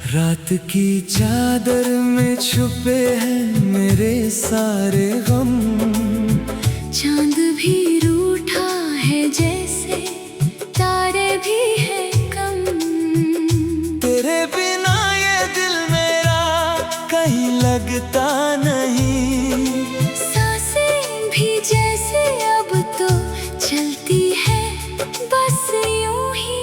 रात की चादर में छुपे हैं मेरे सारे गम। चांद भी रूठा है जैसे तारे भी है कम। तेरे बिना ये दिल मेरा कहीं लगता नहीं। सांसें भी जैसे अब तो चलती है बस यूं ही।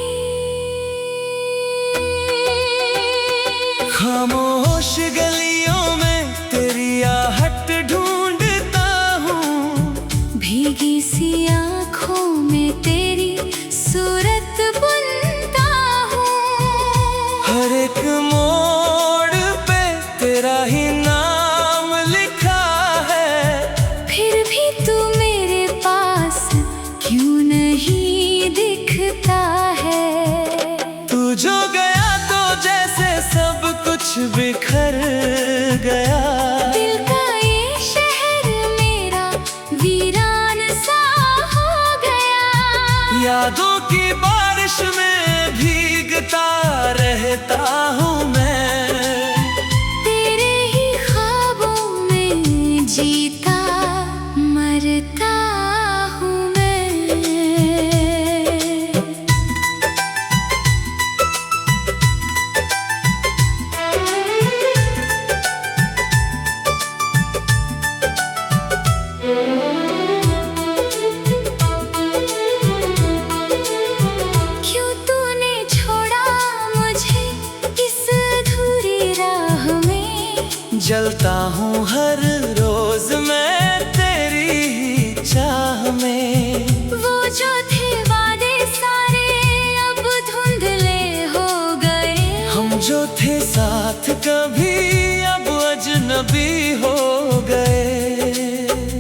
खामोश गलियों में तेरी आहट ढूंढता हूँ। भीगी सी आँखों में तेरी सूरत बुनता हूँ। हर एक मोड़ पे तेरा ही नाम लिखा है। फिर भी तू मेरे पास क्यों नहीं दिखता है। तू जो गया तो जैसे सब कुछ बिखर गया। दिल का ये शहर मेरा वीरान सा हो गया। यादों की बारिश में भीगता रहता हूँ मैं। तेरे ही ख्वाबों में जीता मरता हूँ मैं। क्यों तूने छोड़ा मुझे इस अधूरी राह में। जलता हूँ हर रोज मैं तेरी ही चाह में। वो जो थे वादे सारे अब धुंधले हो गए। हम जो थे साथ कभी अब अजनबी हो गए।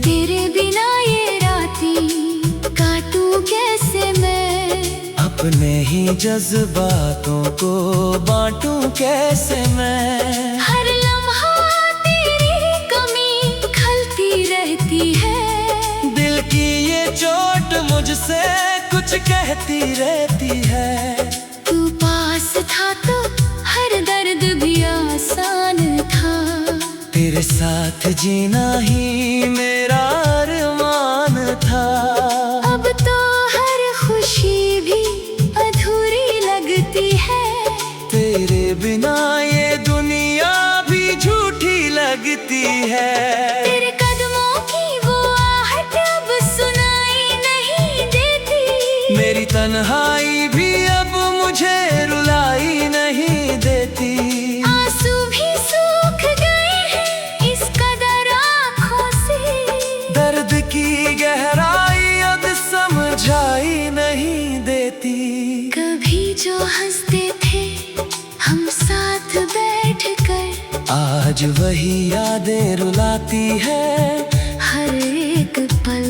तेरे बिना ये रातें काटूं कैसे मैं। अपने ही जज्बातों को बांटूं कैसे मैं। हर लम्हा तेरी कमी खलती रहती है। दिल की ये चोट मुझसे कुछ कहती रहती है। तू पास था तो हर दर्द भी आसान था। तेरे साथ जीना ही मेरा अरमान था। अब तो हर खुशी भी अधूरी लगती है। तेरे बिना ये दुनिया भी झूठी लगती है। तेरे कदमों की वो आहट अब सुनाई नहीं देती। मेरी तन्हाई भी अब मुझे रुलाई नहीं देती। आंसू भी सूख गए हैं इस कदर आँखों से। दर्द की गहराई अब समझाई नहीं देती। कभी जो हंसते थे हम साथ बैठकर। आज वही यादें रुलाती है हर एक पल।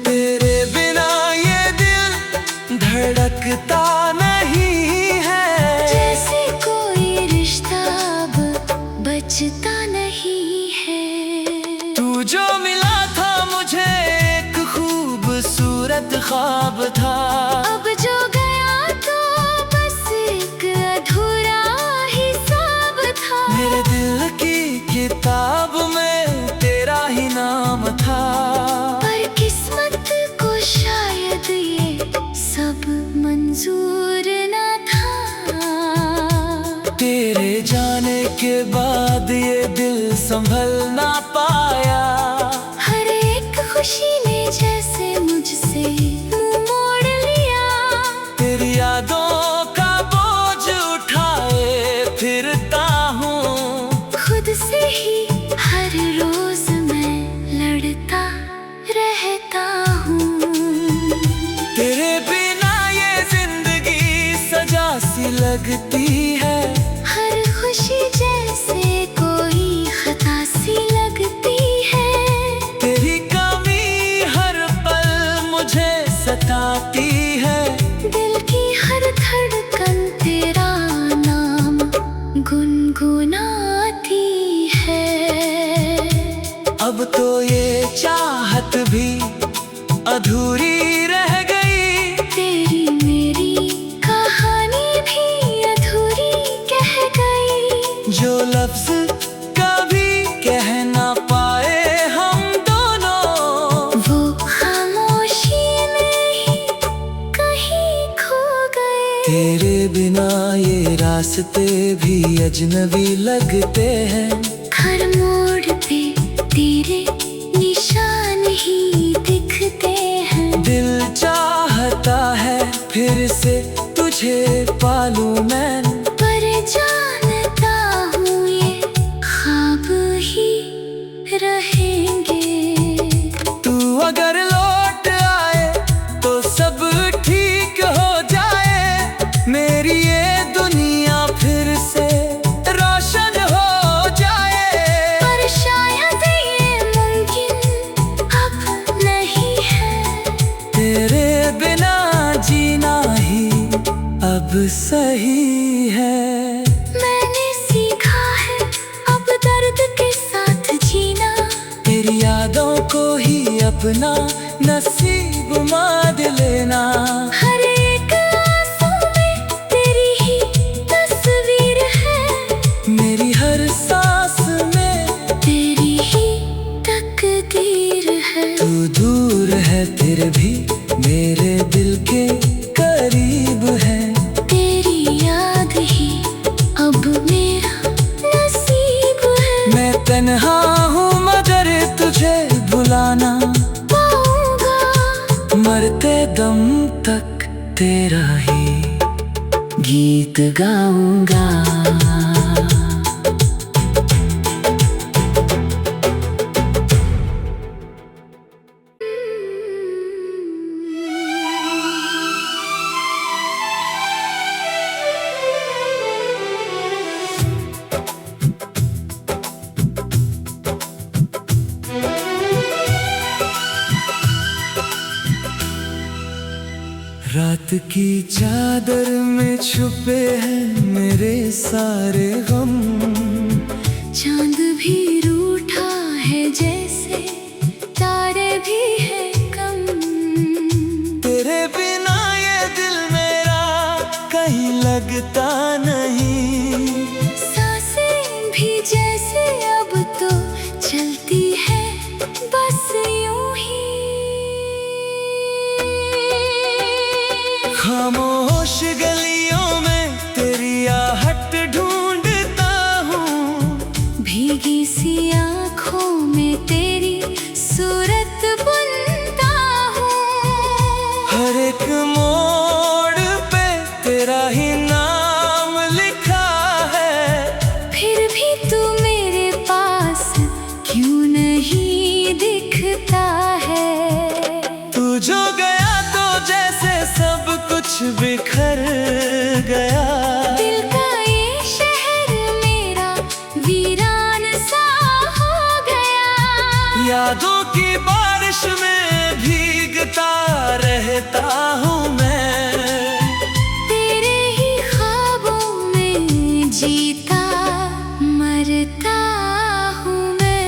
तेरे बिना ये दिल धड़कता नहीं है। जैसे कोई रिश्ता अब बचता नहीं है। तू जो मिला था मुझे एक खूबसूरत ख्वाब था। अब जो गया तो बस एक अधूरा हिसाब था। मेरे दिल की किताब में तेरा ही नाम था। पर किस्मत को शायद ये सब मंजूर न था। तेरे जाने के बाद ये दिल संभल ना पाया। हर एक खुशी ने जैसे मुझसे मुंह मोड़ लिया। तेरी यादों का बोझ उठाए फिरता हूँ। खुद से ही हर रोज मैं लड़ता रहता हूँ। तेरे बिना ये जिंदगी सजा सी लगती है। हर खुशी जैसे कोई खता सी लगती है। तेरी कमी हर पल मुझे सताती है। दिल की हर धड़कन तेरा नाम गुनगुनाती है। अब तो ये चाहत भी अधूरी रह गई। तेरी मेरी कहानी भी अधूरी तेरे बिना ये रास्ते भी अजनबी लगते हैं। हर मोड़ पे तेरे निशान ही दिखते हैं। दिल चाहता है फिर से तुझे पालूं मैं, पर जानता हूँ ये ख्वाब ही रहेंगे। तू अगर लौट आए तो सब ठीक हो जाए। मेरी ये दुनिया फिर से रोशन हो जाए। पर शायद ये मुमकिन अब नहीं है। तेरे बिना जीना ही अब सही है। मैंने सीखा है अब दर्द के साथ जीना। तेरी यादों को ही अपना नसीब मान लेना। हर एक आंसू में तेरी ही तस्वीर है। मेरी हर सांस में तेरी ही तकदीर है। तू दूर है फिर भी मेरे दिल के करीब है। तेरी याद ही अब मेरा नसीब है। मैं तन्हा हूँ मगर तुझे भुलाना पाऊंगा। मरते दम तक तेरा ही गीत गाऊंगा। रात की चादर में छुपे हैं मेरे सारे गम। चांद भी रूठा है जैसे तारे भी है कम। तेरे बिना ये दिल मेरा कहीं लगता नहीं। सांसें भी जैसे अब तो चलती है बस यूं ही। खामोश गलियों में तेरी आहट ढूंढता हूँ। भीगी सी आँखों में तेरी सूरत बुनता हूँ। हर एक मोड़ पे तेरा ही नाम लिखा है। फिर भी तू मेरे पास क्यों नहीं दिखता है। तू जो गया तो जैसे सब कुछ बिखर गया। दिल का ये शहर मेरा वीरान सा हो गया। यादों की बारिश में भीगता रहता हूँ मैं। तेरे ही ख्वाबों में जीता मरता हूँ मैं।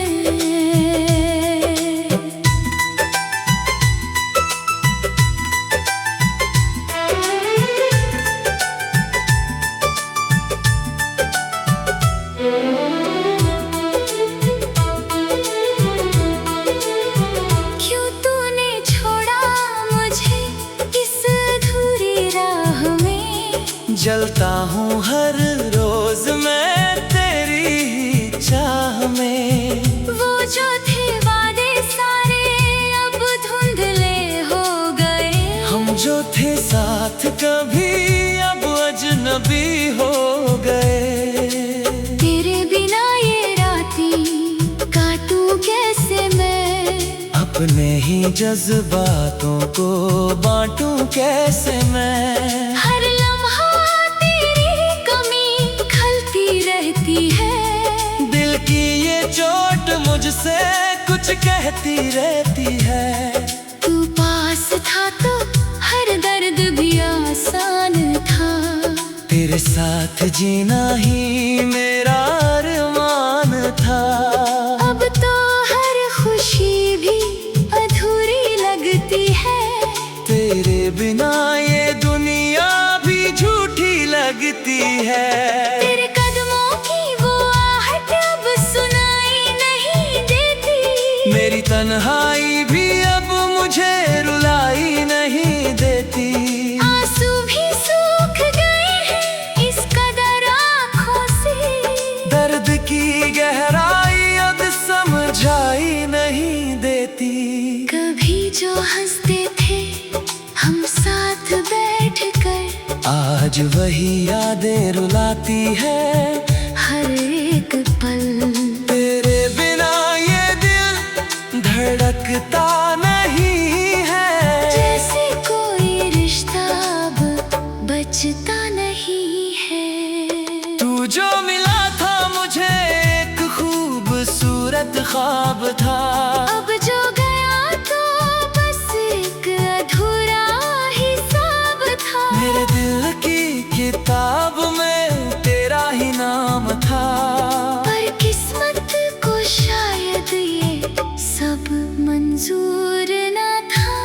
क्यों तूने छोड़ा मुझे इस अधूरी राह में। जलता हूँ हर रोज मैं तेरी ही चाह में। वो जो थे वादे सारे अब धुंधले हो गए। हम जो थे साथ कभी अब अजनबी हो गए। तेरे बिना ये रातें काटूं कैसे मैं। अपने ही जज्बातों को बांटूं कैसे मैं। हर लम्हा तेरी कमी खलती रहती है। दिल की ये चोट मुझसे कुछ कहती रहती है। तू पास था तो हर दर्द भी आसान था। तेरे साथ जीना ही मेरा अरमान था। अब तो हर खुशी भी अधूरी लगती है। तेरे बिना ये दुनिया भी झूठी लगती है। तेरे कदमों की वो आहट अब सुनाई नहीं देती। मेरी तन्हाई भी अब मुझे रुलाई नहीं देती। आंसू भी सूख आज वही यादें रुलाती है हर एक पल। तेरे बिना ये दिल धड़कता नहीं है, जैसे कोई रिश्ता अब बचता नहीं है। तू जो मिला था मुझे एक खूबसूरत ख्वाब था, अब जो गया तो बस एक अधूरा हिसाब था। मेरे दिल की किताब में तेरा ही नाम था, पर किस्मत को शायद ये सब मंजूर न था।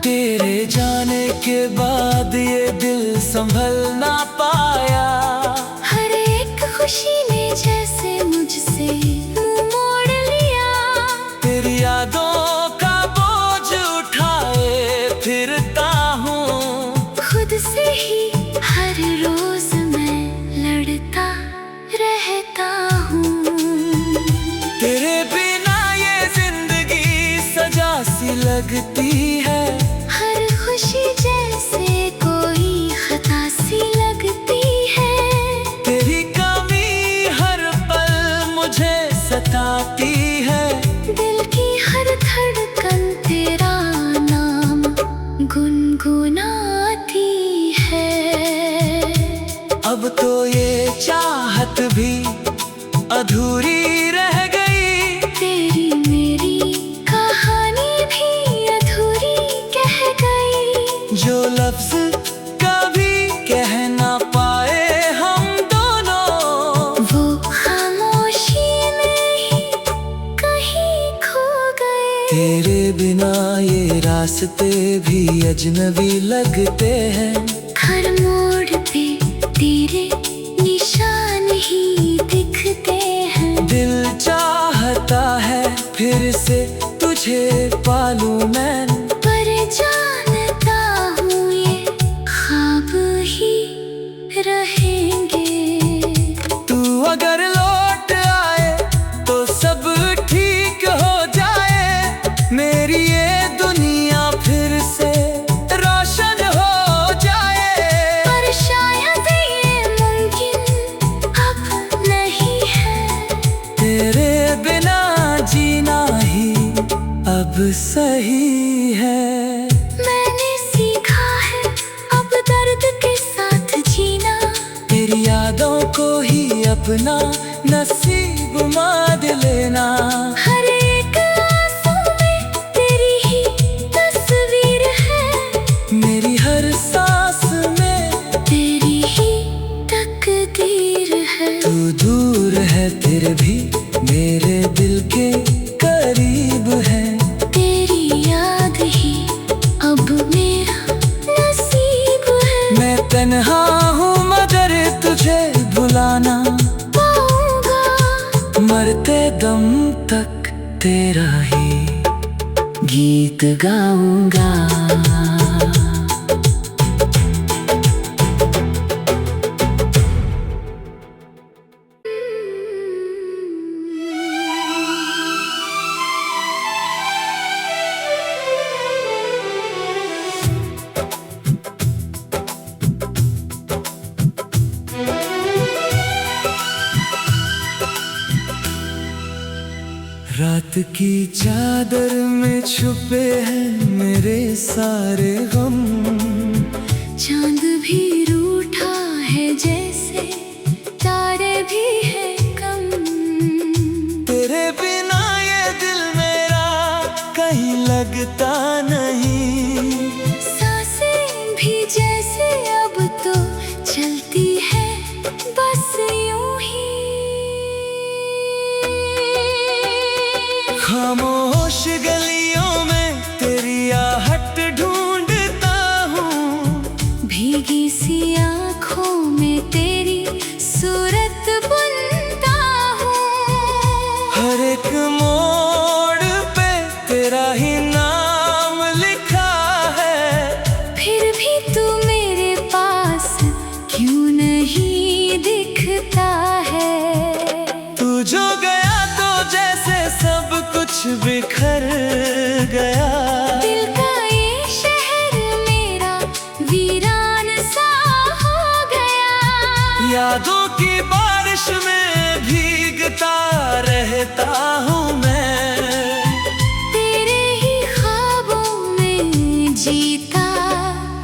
तेरे जाने के बाद ये दिल संभल ना पाया। हर एक खुशी ने जैसे मुझसे मुंह मोड़ लिया। तेरी यादों का बोझ उठाए फिरता हूँ, खुद से ही हर रोज मैं लड़ता रहता हूँ। तेरे बिना ये जिंदगी सजा सी लगती है, हर खुशी जैसे कोई खता सी लगती है। तेरी कमी हर पल मुझे सताती है, दिल की हर धड़कन तेरा नाम गुनगुनाती है। अब तो ये चाहत भी अधूरी रह गई। तेरी मेरी कहानी भी अधूरी कह गई। जो लफ्ज कभी कह ना पाए हम दोनों, वो खामोशी में ही कहीं खो गए। तेरे बिना ये रास्ते भी अजनबी लगते हैं। हर मोड़ पे तेरे निशान ही दिखते हैं। दिल चाहता है फिर से तुझे पालूं मैं, पर जानता हूँ ये ख्वाब ही रहेंगे। तू अगर लौट आए तो सब ठीक हो जाए। मेरी ये दुनिया फिर से रोशन हो जाए। पर शायद ये मुमकिन अब नहीं है। तेरे बिना जीना ही अब सही है। मैंने सीखा है अब दर्द के साथ जीना। तेरी यादों को ही अपना नसीब मान लेना। हर एक आंसू में तेरी ही तस्वीर है। मेरी हर सांस में तेरी ही तकदीर है। तू दूर है फिर भी मेरे दिल के करीब है। तेरी याद ही अब मेरा नसीब है। मैं तन्हा हूँ मगर तुझे भुलाना पाऊंगा। मरते दम तक तेरा ही गीत गाऊंगा। रात की चादर में छुपे हैं मेरे सारे गम। चांद भी रूठा है जैसे तारे भी है कम। तेरे बिना ये दिल मेरा कहीं लगता नहीं। सांसें भी जैसे अब तो चलती है बस यूं ही। खामोश गलियों में तेरी आहट ढूंढता हूँ। भीगी सी आँखों में तेरी सूरत बुनता हूँ। हर एक मोड़ पे तेरा ही नाम लिखा है। फिर भी तू मेरे पास क्यों नहीं दिखता है। तू जो गया तो जैसे सब कुछ बिखर गया। दिल का ये शहर मेरा वीरान यादों की बारिश में भीगता रहता हूँ मैं। तेरे ही ख्वाबों में जीता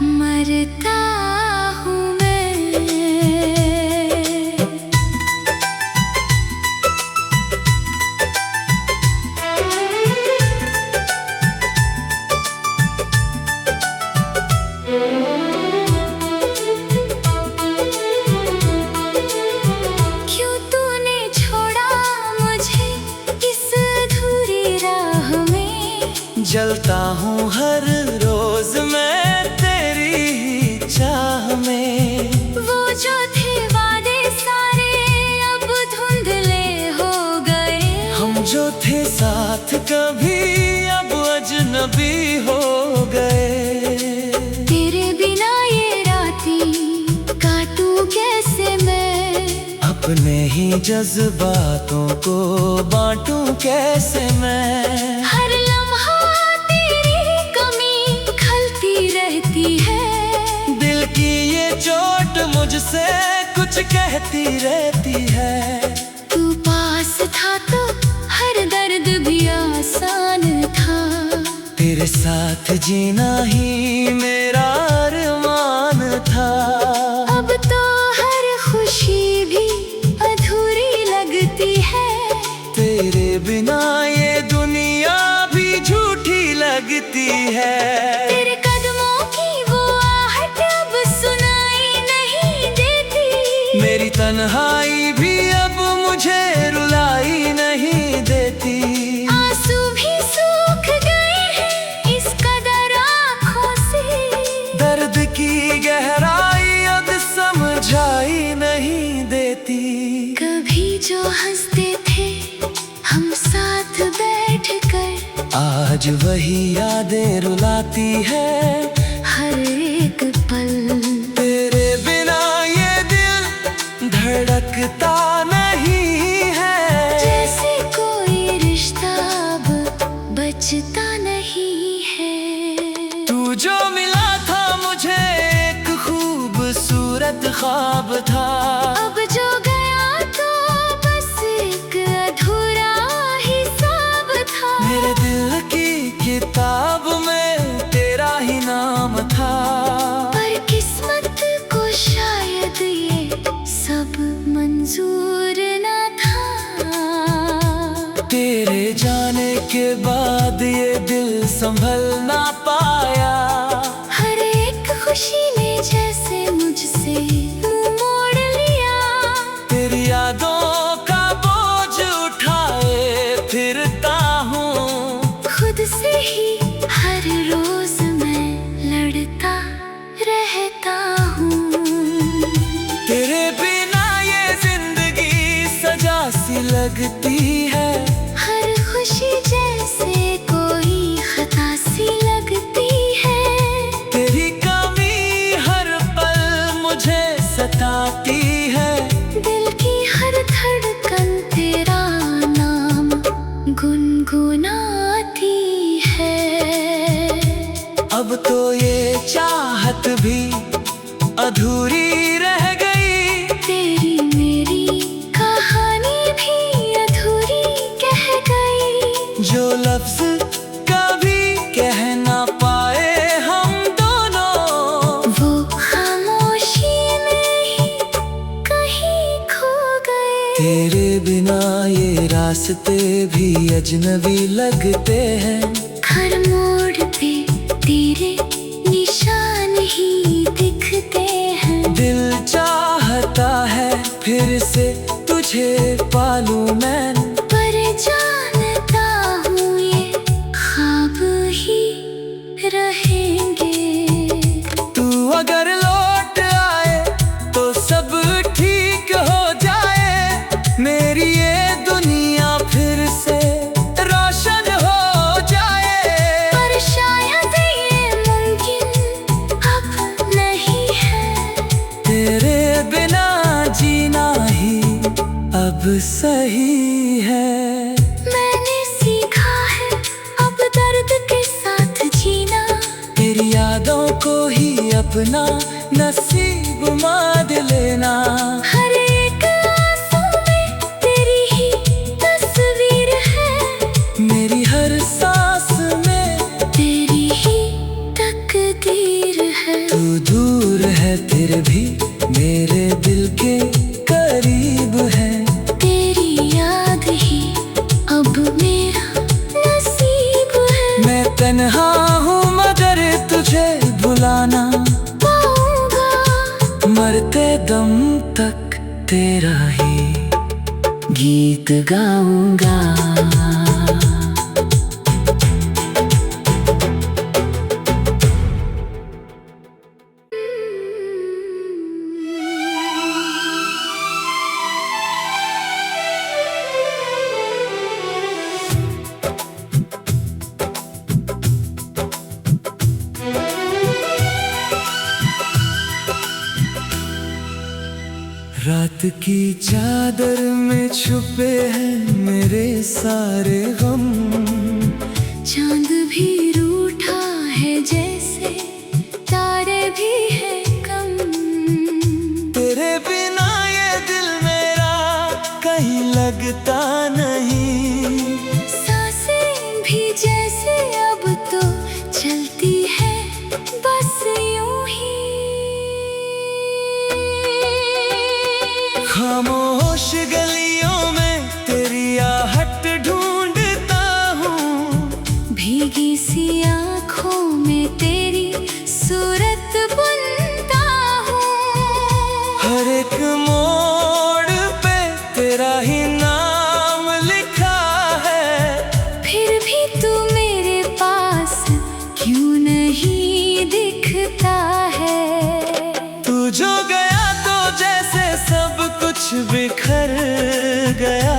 मरता हूँ मैं। क्यों तूने छोड़ा मुझे इस अधूरी राह में? जलता हूँ हर रोज मैं तेरी ही चाह में। वो जो थे वादे सारे अब धुंधले हो गए। हम जो थे साथ कभी अब अजनबी हो गए। तेरे बिना ये रातें काटूं कैसे मैं? अपने ही जज्बातों को बांटूं कैसे मैं? हर लम्हा तेरी कमी खलती रहती है। दिल की ये चोट मुझसे कुछ कहती रहती है। तू पास था तो हर दर्द भी आसान था। तेरे साथ जीना ही मेरा अरमान था। अब तो हर खुशी भी अधूरी लगती है। तेरे बिना ये दुनिया भी झूठी लगती है। तेरे कदमों की वो आहट अब सुनाई नहीं देती। मेरी तन्हाई भी अब मुझे रुलाई नहीं देती। आंसू भी सूख गए हैं इस कदर आँखों से। दर्द की गहराई अब समझाई नहीं देती। कभी जो हंसते थे हम साथ बैठकर, आज वही यादें रुलाती है हर एक पल। तेरे बिना ये दिल धड़कता नहीं है। जैसे कोई रिश्ता अब बचता नहीं है। तू जो मिला था मुझे एक खूबसूरत ख्वाब था। अब जो गया तो बस एक अधूरा हिसाब था। मेरे दिल की किताब में तेरा ही नाम था। पर किस्मत को शायद ये सब मंजूर न था। तेरे जाने के बाद ये दिल संभल ना पाया। हर एक खुशी ने जैसे मुझसे मुंह मोड़ लिया। तेरी यादों का बोझ उठाए फिरता हूँ। खुद से ही हर रोज मैं लड़ता रहता हूँ। तेरे बिना ये जिंदगी सजा सी लगती है। हर खुशी जैसे कोई खता सी लगती है। तेरी कमी हर पल मुझे सताती है। दिल की हर धड़कन तेरा नाम गुनगुनाती है। अब तो ये चाहत भी अधूरी रह गई। तेरी मेरी कहानी भी अधूरी कह गई। जो लफ्ज कभी कह ना पाए हम दोनों, वो खामोशी में ही कहीं खो गए। तेरे बिना ये रास्ते भी अजनबी लगते हैं। हर मोड़ पे तेरे निशान ही दिखते हैं। दिल चाहता है फिर से तुझे पालूं मैं। पर जानता हूँ ये ख्वाब ही रहेंगे। तू अगर लौट आए तो सब ठीक हो जाए। मेरी ये दुनिया फिर से रोशन हो जाए। पर शायद ये मुमकिन अब नहीं है। तेरे बिना जीना ही अब सही है। मैंने सीखा है अब दर्द के साथ जीना। तेरी यादों को ही अपना नसीब मान लेना। हर भी मेरे दिल के करीब है। तेरी याद ही अब मेरा नसीब है। मैं तन्हा हूँ मगर तुझे भुलाना पाऊंगा, मरते दम तक तेरा ही गीत गाऊंगा। रात की चादर में छुपे हैं मेरे सारे गम। चांद भी रूठा है जैसे तारे भी हैं कम। तेरे बिना ये दिल मेरा कहीं लगता नहीं। सांसें भी जैसे अब तो चलती है बस यूं ही। खामोश गलियों में तेरी आहट ढूंढता हूँ। भीगी सी आँखों में तेरी सूरत बुनता हूँ। हर एक मोड़ पे तेरा ही नाम लिखा है। फिर भी तू मेरे पास क्यों नहीं दिखता है। तू जो गया तो जैसे सब कुछ बिखर गया।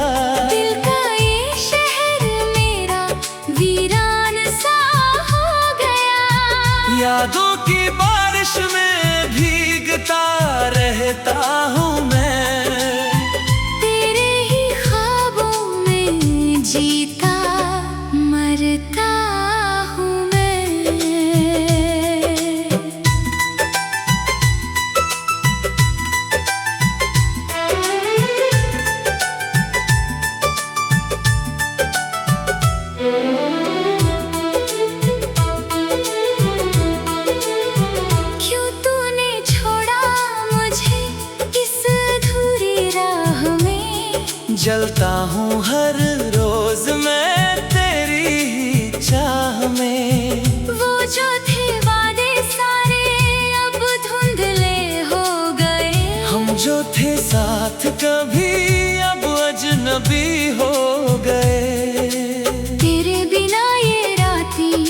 दिल का ये शहर मेरा वीरान सा हो गया। यादों की बारिश में भीगता रहता हूँ मैं। तेरे ही ख्वाबों में जीता मरता हूँ मैं। क्यों तूने छोड़ा मुझे इस अधूरी राह में। जलता हूँ हर रोज मैं तेरी ही चाह में। वो जो थे वादे सारे अब धुंधले हो गए। हम जो थे साथ कभी अब अजनबी हो गए। तेरे बिना ये रातें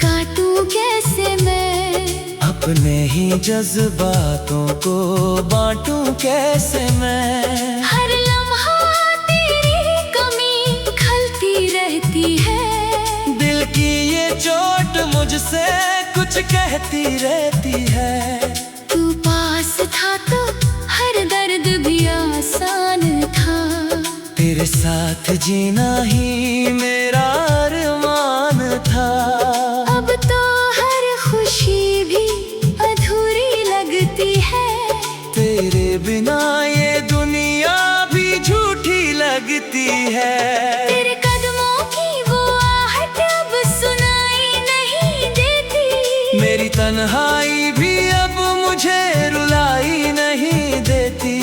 काटूं कैसे मैं। अपने ही जज्बातों को बांटूं कैसे मैं। हर लम्हा तेरी कमी खलती रहती है। दिल की ये चोट मुझसे कुछ कहती रहती है। तू पास था तो हर दर्द भी आसान था। तेरे साथ जीना ही मेरा अरमान था। अब तो हर खुशी भी अधूरी लगती है। तेरे बिना ये दुनिया भी झूठी लगती है। तेरे कदमों की वो आहट अब सुनाई नहीं देती। मेरी तन्हाई भी अब मुझे रुलाई नहीं देती।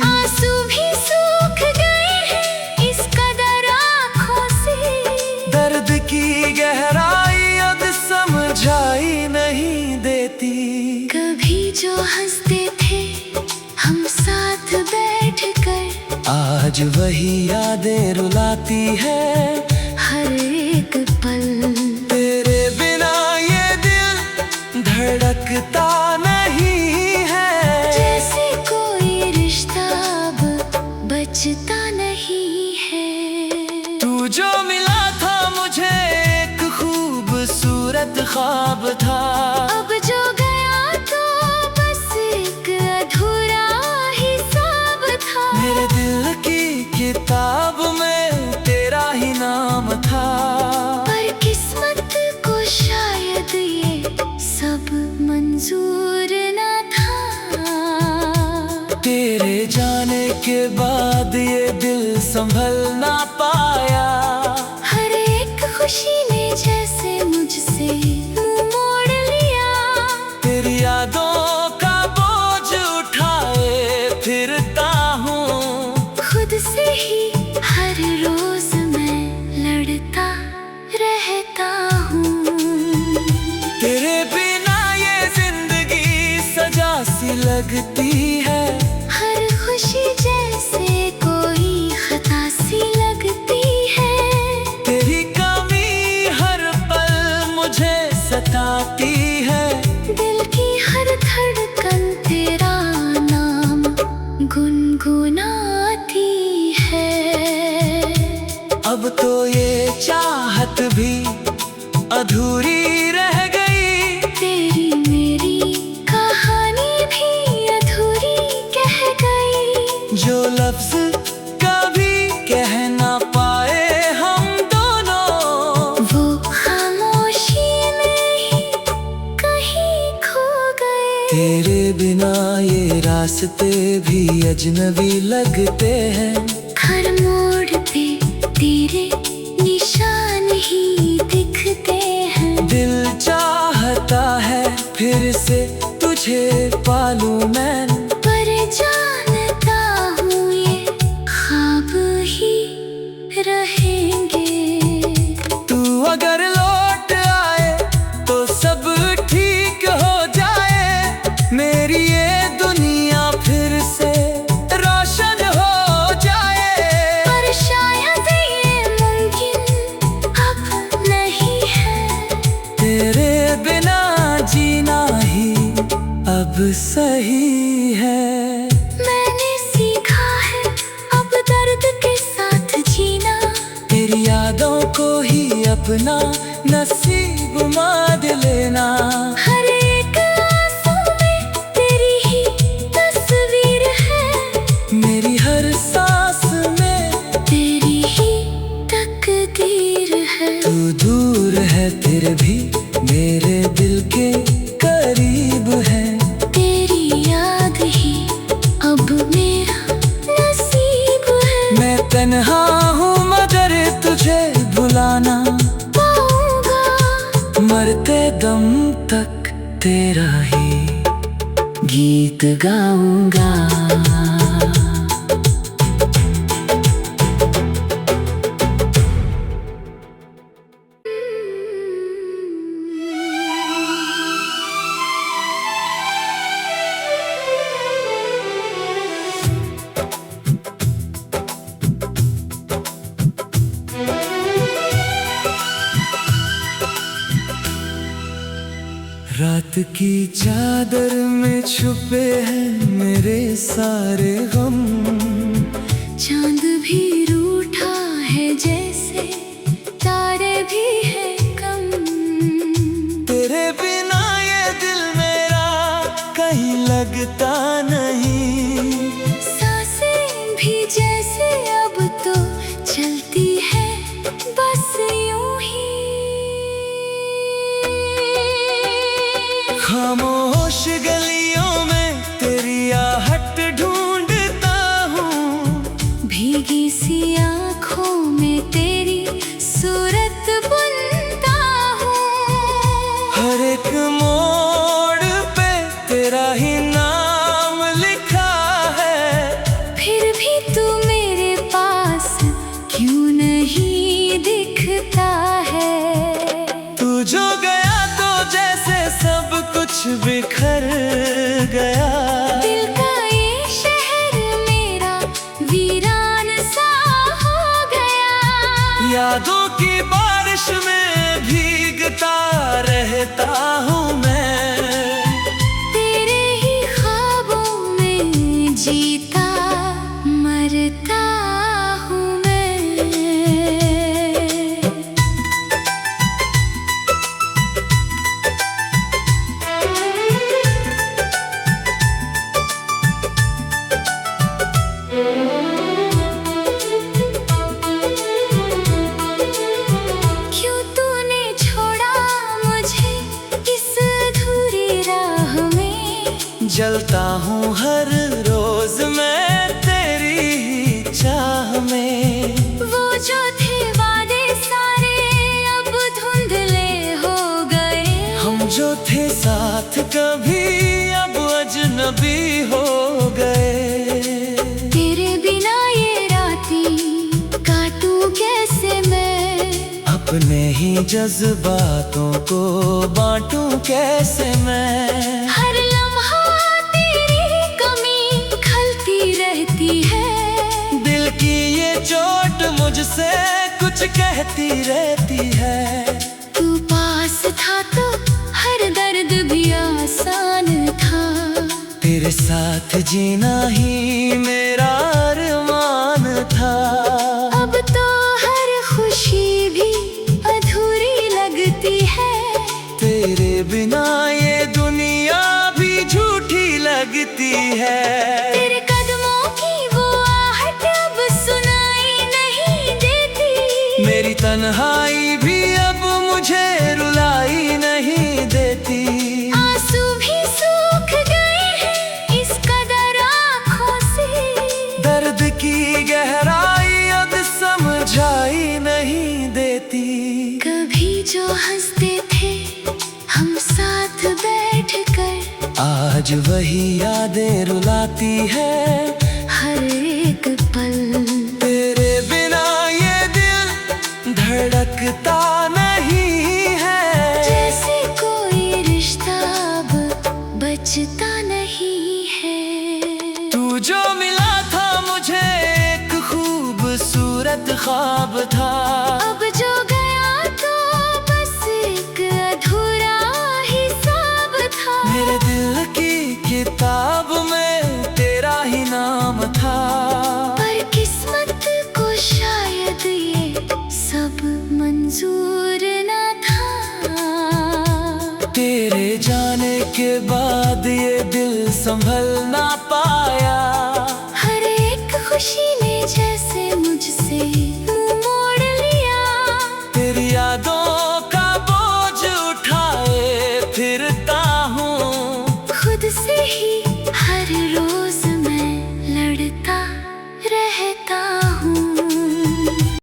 आंसू भी सूख गए हैं इस कदर आँखों से। दर्द की गहराई अब समझाई नहीं देती। कभी जो हंसते थे हम साथ बैठकर। आज वही यादें रुलाती है हर एक पल। तेरे बिना ये दिल धड़कता नहीं है। जैसे कोई रिश्ता अब बचता नहीं है। तू जो मिला था मुझे एक खूबसूरत ख्वाब था। अब जो गया तो बस एक अधूरा हिसाब था। मेरे दिल की किताब में तेरा ही नाम था। पर किस्मत को शायद ये सब मंजूर न था। तेरे जाने के बाद ये दिल संभल ना पाया। हर एक खुशी ने जैसे मुझसे मुंह मोड़ लिया। तेरी यादों का बोझ सी लगती है। हर खुशी जैसे कोई खता सी लगती है। तेरी कमी हर पल मुझे सताती है। दिल की हर धड़कन तेरा नाम गुनगुनाती है। अब तो ये चाहत भी अधूरी रह गई। तेरी मेरी कहानी भी अधूरी कह गई। जो लफ्ज कभी कह ना पाए हम दोनों, वो खामोशी में ही कहीं खो गए। तेरे बिना ये रास्ते भी अजनबी लगते हैं। हर मोड़ पे तेरे निशान ही दिखते हैं। दिल चाहता है फिर से तुझे पालूं मैं, पर जानता हूँ ये ख्वाब ही रहेंगे। तू अगर लौट आए तो सब ठीक हो जाए। मेरी ये दुनिया फिर से रोशन हो जाए। पर शायद ये मुमकिन अब नहीं है। तेरे बिना जीना ही अब सही है। मैंने सीखा है अब दर्द के साथ जीना। तेरी यादों को ही अपना नसीब मान लेना। हर एक आंसू में तेरी ही तस्वीर है। मेरी हर सांस में तेरी ही तकदीर है। तू दूर है फिर भी मेरे दिल के करीब है। तेरी याद ही अब मेरा नसीब है। मैं तन्हा हूँ मगर तुझे भुलाना पाऊंगा। मरते दम तक तेरा ही गीत गाऊंगा। रात की चादर में छुपे हैं मेरे सारे गम। चांद भी रूठा है जैसे तारे भी हैं कम। तेरे बिना ये दिल मेरा कहीं लगता नहीं। सांसें भी जैसे अब तो चलती है बस यूं ही। खामोश गलियों में तेरी आहट ढूंढता हूँ। भीगी सी आँखों में तेरी सूरत बुनता हूँ। हर एक मोड़ पे तेरा ही नाम लिखा है। फिर भी तू मेरे पास क्यों नहीं दिखता है। तू जो गया तो जैसे सब कुछ बिखर गया। दिल का ये शहर मेरा वीरान सा हो गया। यादों की बारिश में भीगता रहता हूँ मैं। तेरे ही ख्वाबों में जीता मरता हूँ मैं। क्यों तूने छोड़ा मुझे इस अधूरी राह में। जलता हूँ हर रोज मैं तेरी ही चाह में। वो जो थे वादे सारे अब धुंधले हो गए। हम जो थे साथ कभी अब अजनबी हो गए। तेरे बिना ये रातें काटूं कैसे मैं। अपने ही जज्बातों को बांटूं कैसे मैं। हर लम्हा तेरे मुझसे कुछ कहती रहती है। तू पास था तो हर दर्द भी आसान था। तेरे साथ जीना ही मेरा अरमान था। अब तो हर खुशी भी अधूरी लगती है। तेरे बिना ये दुनिया भी झूठी लगती है। तेरे कदमों की वो आहट अब सुनाई नहीं देती। मेरी तन्हाई भी अब मुझे रुलाई नहीं देती। आंसू भी सूख गए हैं इस कदर आँखों से। दर्द की गहराई अब समझाई नहीं देती। कभी जो हंसते थे हम साथ बैठकर, आज वही यादें रुलाती है हर एक पल। तेरे बिना ये दिल धड़कता नहीं है। जैसे कोई रिश्ता अब बचता नहीं है। तू जो मिला था मुझे एक खूबसूरत ख्वाब था। अब जो गया तो बस एक अधूरा हिसाब था। मेरे दिल की किताब में तेरा ही नाम था। पर किस्मत को शायद ये सब मंजूर न था। तेरे जाने के बाद ये दिल संभल ना पाया। हर एक खुशी ने जैसे मुझसे